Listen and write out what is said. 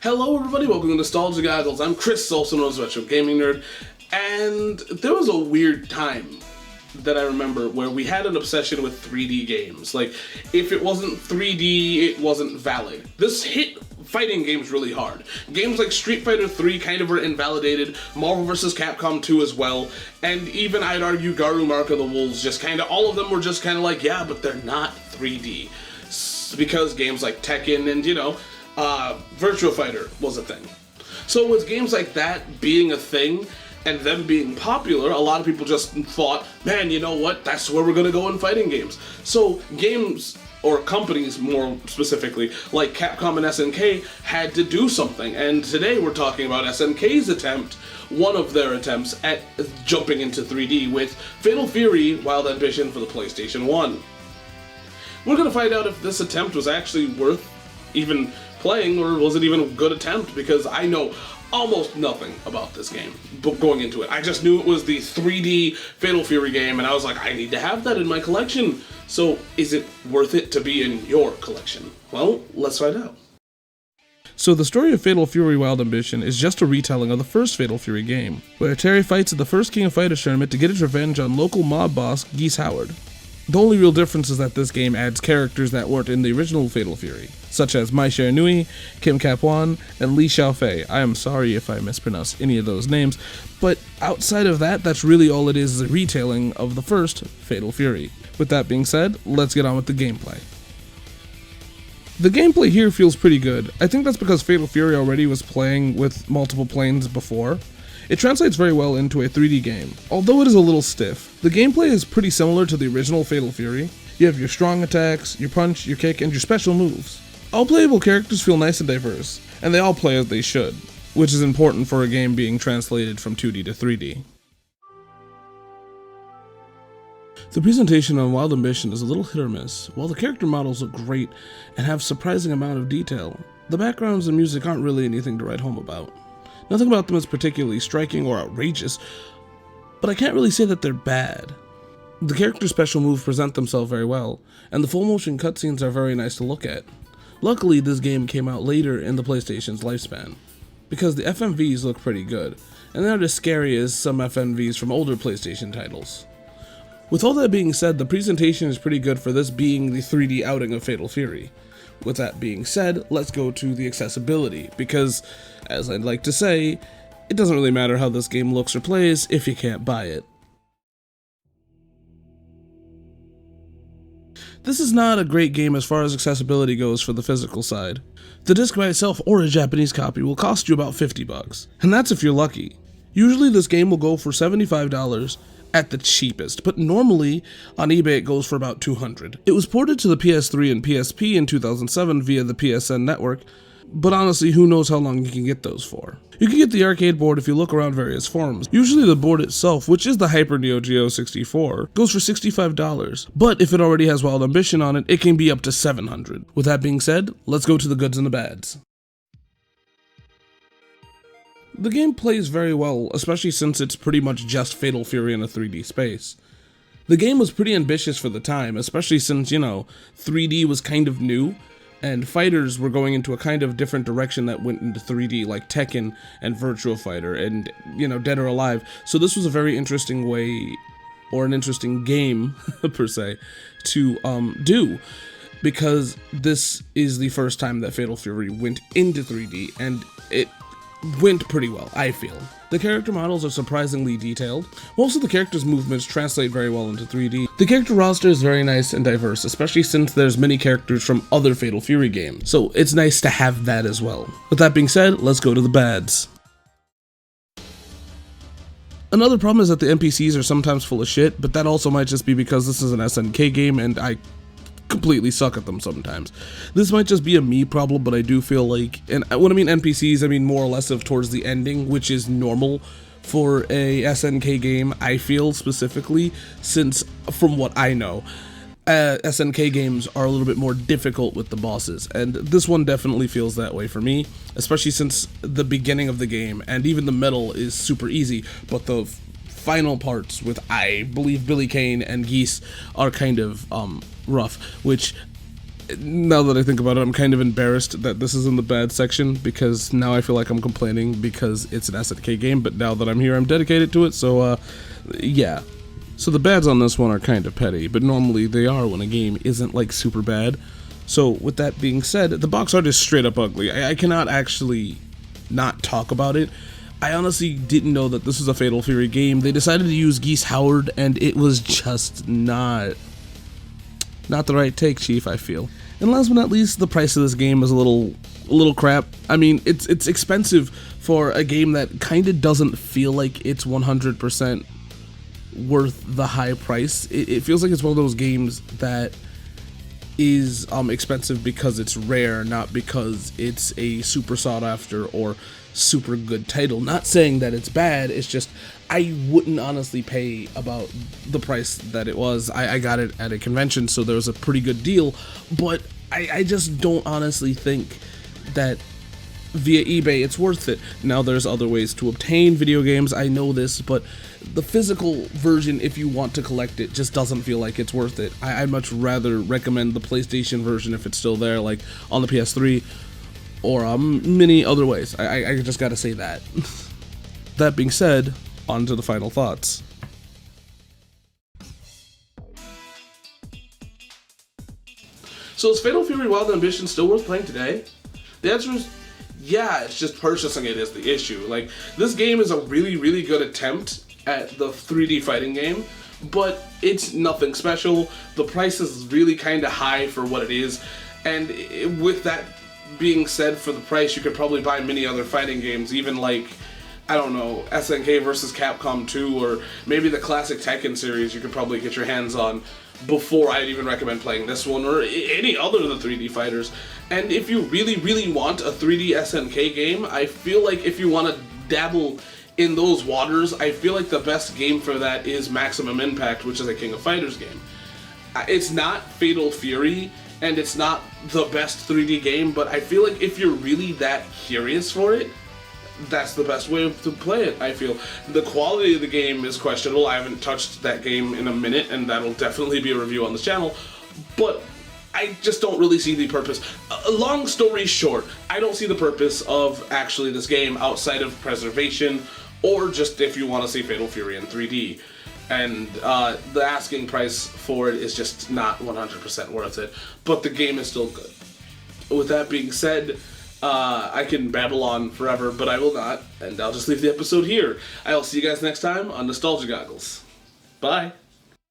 Hello everybody, welcome to Nostalgia Goggles. I'm Chris, also known as Retro Gaming Nerd, and there was a weird time that I remember where we had an obsession with 3D games. Like, if it wasn't 3D, it wasn't valid. This hit fighting games really hard. Games like Street Fighter 3 kind of were invalidated, Marvel vs. Capcom 2 as well, and even I'd argue Garu Mark of the Wolves, just kind of, all of them were just kind of like, yeah, but they're not 3D. Because games like Tekken and, Virtua Fighter was a thing. So with games like that being a thing, and them being popular, a lot of people just thought, man, you know what, that's where we're gonna go in fighting games. So games, or companies more specifically, like Capcom and SNK, had to do something, and today we're talking about SNK's attempt, one of their attempts at jumping into 3D with Fatal Fury Wild Ambition for the PlayStation 1. We're gonna find out if this attempt was actually worth even playing, or was it even a good attempt, because I know almost nothing about this game going into it. I just knew it was the 3D Fatal Fury game, and I was like, I need to have that in my collection. So, is it worth it to be in your collection? Well, let's find out. So the story of Fatal Fury Wild Ambition is just a retelling of the first Fatal Fury game, where Terry fights at the first King of Fighters tournament to get his revenge on local mob boss Geese Howard. The only real difference is that this game adds characters that weren't in the original Fatal Fury, such as Mai Shiranui, Kim Cap-wan, and Li Xiangfei. I am sorry if I mispronounce any of those names, but outside of that, that's really all it is a retelling of the first Fatal Fury. With that being said, let's get on with the gameplay. The gameplay here feels pretty good. I think that's because Fatal Fury already was playing with multiple planes before. It translates very well into a 3D game, although it is a little stiff. The gameplay is pretty similar to the original Fatal Fury. You have your strong attacks, your punch, your kick, and your special moves. All playable characters feel nice and diverse, and they all play as they should, which is important for a game being translated from 2D to 3D. The presentation on Wild Ambition is a little hit or miss. While the character models look great and have surprising amount of detail, the backgrounds and music aren't really anything to write home about. Nothing about them is particularly striking or outrageous, but I can't really say that they're bad. The character's special moves present themselves very well, and the full motion cutscenes are very nice to look at. Luckily, this game came out later in the PlayStation's lifespan, because the FMVs look pretty good, and they're not as scary as some FMVs from older PlayStation titles. With all that being said, the presentation is pretty good for this being the 3D outing of Fatal Fury. With that being said, let's go to the accessibility, because, as I'd like to say, it doesn't really matter how this game looks or plays if you can't buy it. This is not a great game as far as accessibility goes for the physical side. The disc by itself or a Japanese copy will cost you about $50, and that's if you're lucky. Usually this game will go for $75 at the cheapest, but normally on eBay it goes for about $200. It was ported to the PS3 and PSP in 2007 via the PSN network, but honestly, who knows how long you can get those for. You can get the arcade board if you look around various forums. Usually the board itself, which is the Hyper Neo Geo 64, goes for $65, but if it already has Wild Ambition on it, it can be up to $700. With that being said, let's go to the goods and the bads. The game plays very well, especially since it's pretty much just Fatal Fury in a 3D space. The game was pretty ambitious for the time, especially since, 3D was kind of new, and fighters were going into a kind of different direction that went into 3D, like Tekken and Virtua Fighter and, Dead or Alive. So this was a very interesting way, or an interesting game, per se, to do, because this is the first time that Fatal Fury went into 3D, and it went pretty well, I feel. The character models are surprisingly detailed. Most of the characters' movements translate very well into 3D. The character roster is very nice and diverse, especially since there's many characters from other Fatal Fury games, so it's nice to have that as well. With that being said, let's go to the bads. Another problem is that the NPCs are sometimes full of shit, but that also might just be because this is an SNK game and I completely suck at them sometimes. This might just be a me problem, but I do feel like, and when I mean NPCs, I mean more or less of towards the ending, which is normal for a SNK game, I feel specifically, since from what I know, SNK games are a little bit more difficult with the bosses, and this one definitely feels that way for me, especially since the beginning of the game, and even the middle is super easy, but the final parts with, I believe, Kane and Geese are kind of rough, which Now that I think about it, I'm kind of embarrassed that this is in the bad section, because now I feel like I'm complaining because it's an SNK game, but now that I'm here, I'm dedicated to it, so, yeah. So the bads on this one are kind of petty, but normally they are when a game isn't, like, super bad. So, with that being said, the box art is straight up ugly. I cannot actually not talk about it. I honestly didn't know that this was a Fatal Fury game. They decided to use Geese Howard, and it was just not the right take, Chief, I feel. And last but not least, the price of this game is a little crap. I mean, it's expensive for a game that kind of doesn't feel like it's 100% worth the high price. It feels like it's one of those games that is expensive because it's rare, not because it's a super sought after or super good title. Not saying that it's bad, it's just I wouldn't honestly pay about the price that it was. I got it at a convention, so there was a pretty good deal, but I just don't honestly think that via eBay it's worth it. Now there's other ways to obtain video games, I know this, but the physical version, if you want to collect it, just doesn't feel like it's worth it. I'd much rather recommend the PlayStation version if it's still there, like on the PS3, or many other ways. I just gotta say that. That being said, on to the final thoughts. So is Fatal Fury Wild Ambition still worth playing today? The answer is yeah, it's just purchasing it is the issue. Like, this game is a really, really good attempt at the 3D fighting game, but it's nothing special. The price is really kind of high for what it is, and with that being said, for the price, you could probably buy many other fighting games, even like, I don't know, SNK versus Capcom 2, or maybe the classic Tekken series you could probably get your hands on before I'd even recommend playing this one, or any other of the 3D fighters. And if you really, really want a 3D SNK game, I feel like if you want to dabble in those waters, I feel like the best game for that is Maximum Impact, which is a King of Fighters game. It's not Fatal Fury, and it's not the best 3D game, but I feel like if you're really that curious for it, that's the best way to play it, I feel. The quality of the game is questionable. I haven't touched that game in a minute, and that'll definitely be a review on the channel, but I just don't really see the purpose. Long story short, I don't see the purpose of actually this game outside of preservation, or just if you want to see Fatal Fury in 3D. And the asking price for it is just not 100% worth it, but the game is still good. With that being said, I can babble on forever, but I will not, and I'll just leave the episode here. I'll see you guys next time on Nostalgia Goggles. Bye!